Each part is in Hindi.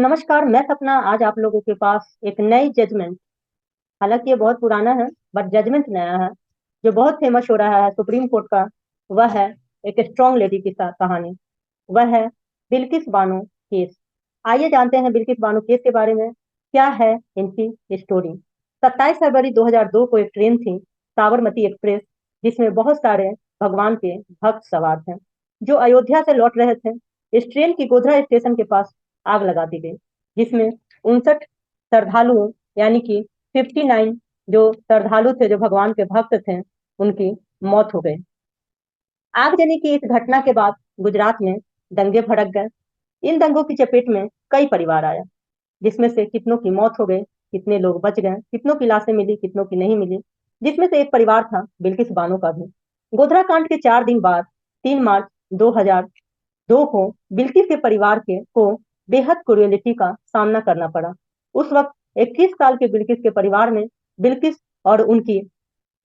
नमस्कार, मैं सपना आज आप लोगों के पास एक नई जजमेंट। हालांकि ये बहुत पुराना है, बट जजमेंट नया है जो बहुत फेमस हो रहा है सुप्रीम कोर्ट का। वह है एक स्ट्रॉन्ग लेडी की कहानी। वह है बिल्किस बानो केस। आइए जानते हैं बिल्किस बानो केस के बारे में। क्या है इनकी स्टोरी। 27 फरवरी 2002 को एक ट्रेन थी, साबरमती एक्सप्रेस, जिसमें बहुत सारे भगवान के भक्त सवार थे जो अयोध्या से लौट रहे थे। इस ट्रेन की गोधरा स्टेशन के पास आग लगा दी गई, जिसमें 59 श्रद्धालुओं यानी कि 59 जो श्रद्धालु थे, जो भगवान के भक्त थे, उनकी मौत हो गई। आगजनी की इस घटना के बाद गुजरात में दंगे भड़क गए। इन दंगों की चपेट में कई परिवार आया, जिसमें से कितनों की मौत हो गई, कितने लोग बच गए, कितनों की लाशें मिली, कितनों की नहीं मिली। जिसमें से एक परिवार था बिल्किस बानो का भी। गोधरा कांड के 4 दिन बाद 3 मार्च 2002 को बिल्किस के परिवार के को बेहद क्रूएलिटी का सामना करना पड़ा। उस वक्त 21 साल के बिल्किस के परिवार में बिल्किस और उनकी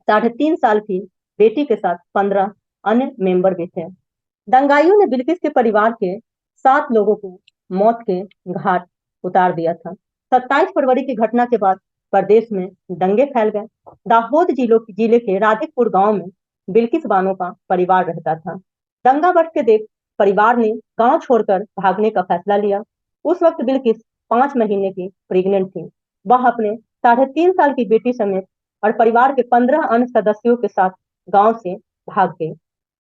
3.5 साल की बेटी के साथ 15 अन्य मेंबर भी थे। दंगाइयों ने बिल्किस के परिवार के 7 लोगों को मौत के घाट उतार दिया था। 27 फरवरी की घटना के बाद प्रदेश में दंगे फैल गए। दाहोद जिले के राधिकपुर गांव में बिल्किस बानो का परिवार रहता था। दंगा बढ़ते देख परिवार ने गांव छोड़कर भागने का फैसला लिया। उस वक्त बिल्किस 5 महीने की प्रेग्नेंट थी। वह अपने 3.5 साल की बेटी समेत और परिवार के 15 अन्य सदस्यों के साथ गांव से भाग गई।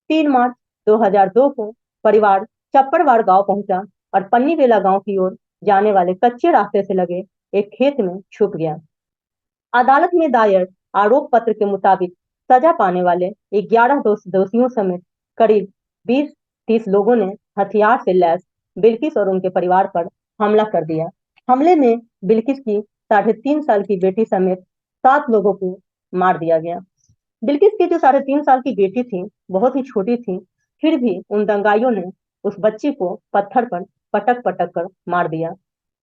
3 मार्च 2002 को परिवार चप्पड़वाड़ गांव पहुंचा और पन्नीवेला गांव की ओर जाने वाले कच्चे रास्ते से लगे एक खेत में छुप गया। अदालत में दायर आरोप पत्र के मुताबिक सजा पाने वाले 11 दोषियों समेत करीब 20-30 लोगों ने हथियार से लैस बिल्किस और उनके परिवार पर हमला कर दिया। हमले में बिल्किस की 3.5 साल की बेटी समेत 7 लोगों को मार दिया गया। बिल्किस की जो 3.5 साल की बेटी थी, बहुत ही छोटी थी, फिर भी उन दंगाइयों ने उस बच्ची को पत्थर पर पटक पटक कर मार दिया।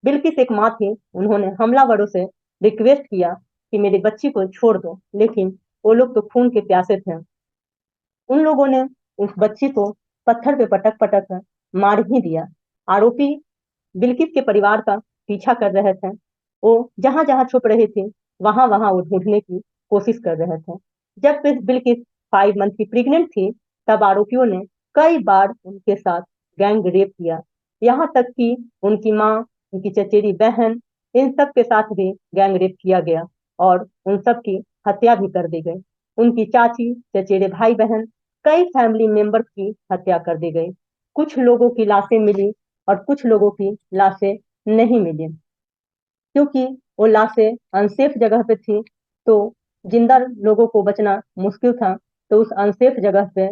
बिल्किस एक माँ थी, उन्होंने हमलावरों से रिक्वेस्ट किया कि मेरी बच्ची को छोड़ दो, लेकिन वो लोग तो खून के प्यासे थे। उन लोगों ने उस बच्ची को पत्थर पे पटक पटक कर मार ही दिया। आरोपी बिल्किस के परिवार का पीछा कर रहे थे। वो जहां जहां छुप रही थी, वहां वहां वो ढूंढने की कोशिश कर रहे थे। जब बिल्किस 5 मंथ की प्रेग्नेंट थी, तब आरोपियों ने कई बार उनके साथ गैंग रेप किया। यहाँ तक कि उनकी माँ, उनकी चचेरी बहन, इन सब के साथ भी गैंग रेप किया गया और उन सब की हत्या भी कर दी गई। उनकी चाची, चचेरे भाई बहन, कई फैमिली मेंबर्स की हत्या कर दी गई। कुछ लोगों की लाशें मिली और कुछ लोगों की लाशें नहीं मिली, क्योंकि वो लाशें अनसेफ जगह पे थी, तो जिंदा लोगों को बचना मुश्किल था। तो उस अनसेफ जगह पे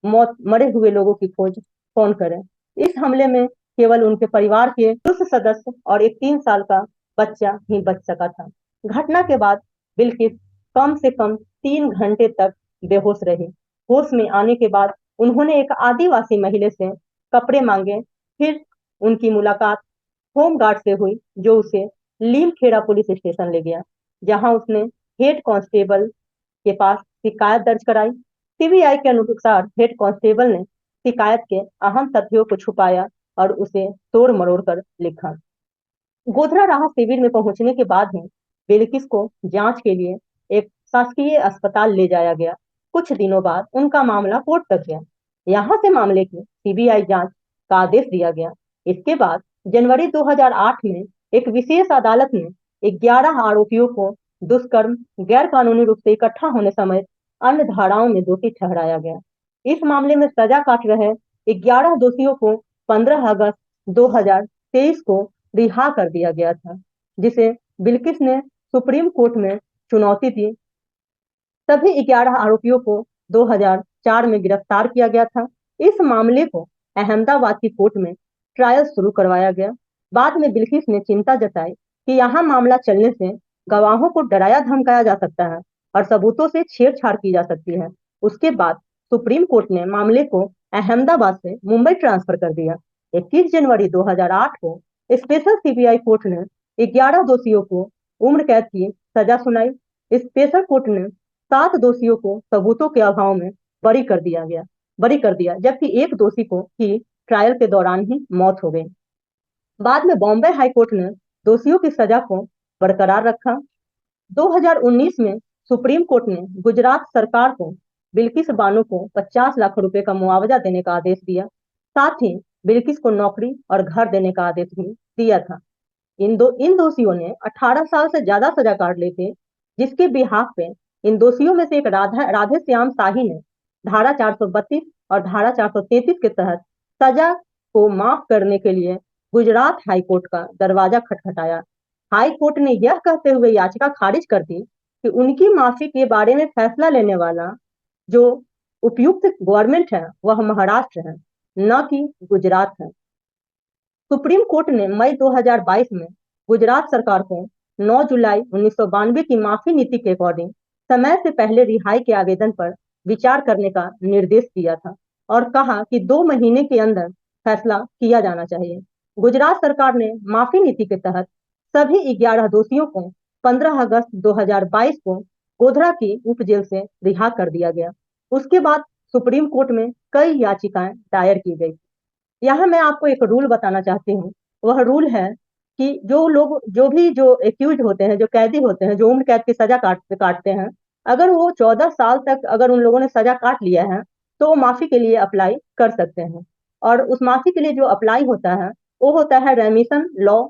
मौत मरे हुए लोगों की खोज कौन करे। इस हमले में केवल उनके परिवार के पुरुष सदस्य और एक 3 साल का बच्चा ही बच सका था। घटना के बाद बिल्किस कम से कम 3 घंटे तक बेहोश रही। होश में आने के बाद उन्होंने एक आदिवासी महिला से कपड़े मांगे। फिर उनकी मुलाकात होमगार्ड से हुई, जो उसे लीमखेड़ा पुलिस स्टेशन ले गया, जहां उसने हेड कांस्टेबल के पास शिकायत दर्ज कराई। सीबीआई के अनुसार हेड कांस्टेबल ने शिकायत के अहम तथ्यों को छुपाया और उसे तोड़ मरोड़ कर लिखा। गोधरा राहत शिविर में पहुंचने के बाद ही बिल्किस को जांच के लिए एक शासकीय अस्पताल ले जाया गया। कुछ दिनों बाद उनका मामला कोर्ट तक गया। यहाँ से मामले की सीबीआई जांच का आदेश दिया गया। इसके बाद जनवरी 2008 में एक विशेष अदालत ने 11 आरोपियों को दुष्कर्म, गैर कानूनी रूप से इकट्ठा होने समेत अन्य धाराओं में दोषी ठहराया गया। इस मामले में सजा काट रहे 11 दोषियों को 15 अगस्त 2023 को रिहा कर दिया गया था, जिसे बिल्किस ने सुप्रीम कोर्ट में चुनौती दी। सभी 11 आरोपियों को 2004 में गिरफ्तार किया गया था। इस मामले को अहमदाबाद की कोर्ट में ट्रायल शुरू करवाया गया। बाद में बिल्किस ने चिंता जताई कि यहाँ मामला चलने से गवाहों को डराया धमकाया जा सकता है और सबूतों से छेड़छाड़ की जा सकती है। उसके बाद सुप्रीम कोर्ट ने मामले को अहमदाबाद से मुंबई ट्रांसफर कर दिया। 21 जनवरी 2008 को स्पेशल सीबीआई कोर्ट ने 11 दोषियों को उम्र कैद की सजा सुनाई। स्पेशल कोर्ट ने 7 दोषियों को सबूतों के अभाव में बरी कर दिया, जबकि एक दोषी को की ट्रायल के दौरान ही मौत हो गई। बाद में बॉम्बे हाई कोर्ट ने दोषियों की सजा को बरकरार रखा। 2019 में सुप्रीम कोर्ट ने गुजरात सरकार को बिल्किस बानो को 50 लाख रुपए का मुआवजा देने का आदेश दिया। साथ ही बिल्किस को नौकरी और घर देने का आदेश भी दिया था। इन दोषियों ने 18 साल से ज्यादा सजा काट ली थी, जिसके बिहाफ पे इन दोषियों में से एक राधे श्याम शाही ने धारा 432 और धारा 433 के तहत सजा को माफ करने के लिए गुजरात हाई कोर्ट का दरवाजा खटखटाया। हाई कोर्ट ने यह कहते हुए याचिका खारिज कर दी कि उनकी माफी के बारे में फैसला लेने वाला जो उपयुक्त गवर्नमेंट है वह महाराष्ट्र है, न कि गुजरात है। सुप्रीम कोर्ट ने मई 2022 में गुजरात सरकार को 9 जुलाई 1992 की माफी नीति के अकॉर्डिंग समय से पहले रिहाई के आवेदन पर विचार करने का निर्देश दिया था और कहा कि 2 महीने के अंदर फैसला किया जाना चाहिए। गुजरात सरकार ने माफी नीति के तहत सभी 11 दोषियों को 15 अगस्त 2022 को गोधरा की उप जेल से रिहा कर दिया गया। उसके बाद सुप्रीम कोर्ट में कई याचिकाएं दायर की गई। यहाँ मैं आपको एक रूल बताना चाहती हूँ। वह रूल है कि जो एक्यूज होते हैं, जो कैदी होते हैं, जो उम्र कैद की सजा काटते हैं, अगर वो 14 साल तक अगर उन लोगों ने सजा काट लिया है तो वो माफी के लिए अप्लाई कर सकते हैं। और उस माफी के लिए जो अप्लाई होता है वो होता है रेमिशन लॉ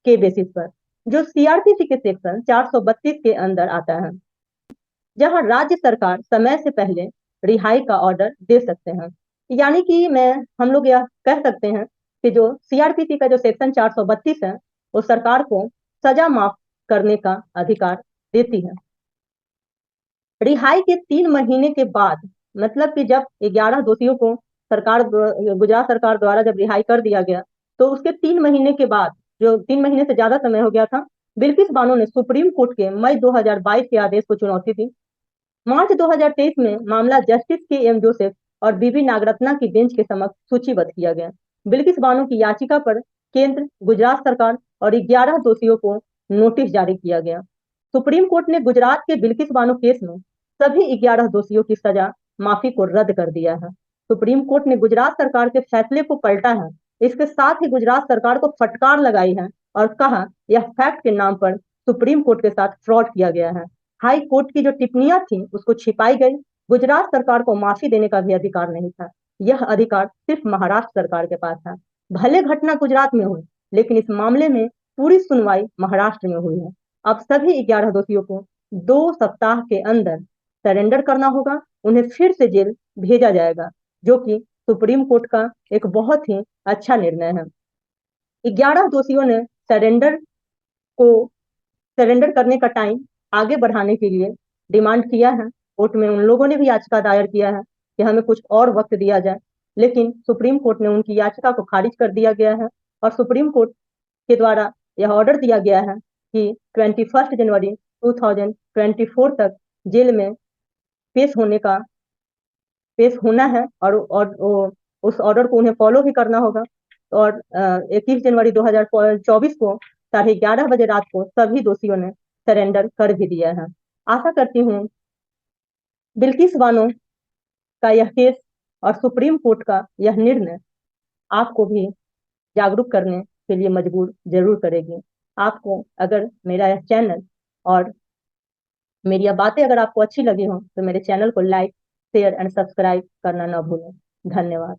के बेसिस पर, जो सीआरपीसी के सेक्शन 432 के अंदर आता है, जहां राज्य सरकार समय से पहले रिहाई का ऑर्डर दे सकते हैं। यानी कि हम लोग यह कह सकते हैं कि जो सीआरपीसी का जो सेक्शन 432 है वो सरकार को सजा माफ करने का अधिकार देती है। रिहाई के 3 महीने के बाद, मतलब कि जब 11 दोषियों को गुजरात सरकार द्वारा जब रिहाई कर दिया गया तो उसके 3 महीने के बाद, जो 3 महीने से ज्यादा समय हो गया था, बिल्किस बानो ने सुप्रीम कोर्ट के मई 2022 के आदेश को चुनौती दी। मार्च 2023 में मामला जस्टिस के एम जोसेफ और बीबी नागरत्ना की बेंच के समक्ष सूचीबद्ध किया गया। बिल्किस बानो की याचिका पर केंद्र, गुजरात सरकार और 11 दोषियों को नोटिस जारी किया गया। सुप्रीम कोर्ट ने गुजरात के बिल्किस बानो केस में सभी 11 दोषियों की सजा माफी को रद्द कर दिया है। सुप्रीम कोर्ट ने गुजरात सरकार के फैसले को पलटा है। इसके साथ ही गुजरात सरकार को फटकार लगाई है और कहा यह फैक्ट के नाम पर सुप्रीम कोर्ट के साथ फ्रॉड किया गया है। हाई कोर्ट की जो टिप्पणियां थी उसको छिपाई गई। गुजरात सरकार को माफी देने का भी अधिकार नहीं था, यह अधिकार सिर्फ महाराष्ट्र सरकार के पास था। भले घटना गुजरात में हुई, लेकिन इस मामले में पूरी सुनवाई महाराष्ट्र में हुई है। अब सभी 11 दोषियों को 2 सप्ताह के अंदर सरेंडर करना होगा, उन्हें फिर से जेल भेजा जाएगा, जो कि सुप्रीम कोर्ट का एक बहुत ही अच्छा निर्णय है। 11 दोषियों ने सरेंडर को सरेंडर करने का टाइम आगे बढ़ाने के लिए डिमांड किया है। कोर्ट में उन लोगों ने भी याचिका दायर किया है कि हमें कुछ और वक्त दिया जाए, लेकिन सुप्रीम कोर्ट ने उनकी याचिका को खारिज कर दिया गया है और सुप्रीम कोर्ट के द्वारा यह ऑर्डर दिया गया है कि 21 जनवरी 2024 तक जेल में पेश पेश होना है और उस ऑर्डर को उन्हें फॉलो भी करना होगा। और 21 जनवरी 2024 को 11:30 बजे रात को सभी दोषियों ने सरेंडर कर भी दिया है। आशा करती हूँ बिल्किस बानो का यह केस और सुप्रीम कोर्ट का यह निर्णय आपको भी जागरूक करने के लिए मजबूर जरूर करेगी। आपको अगर मेरा यह चैनल और मेरी यह बातें अगर आपको अच्छी लगी हो तो मेरे चैनल को लाइक, शेयर एंड सब्सक्राइब करना न भूलें। धन्यवाद।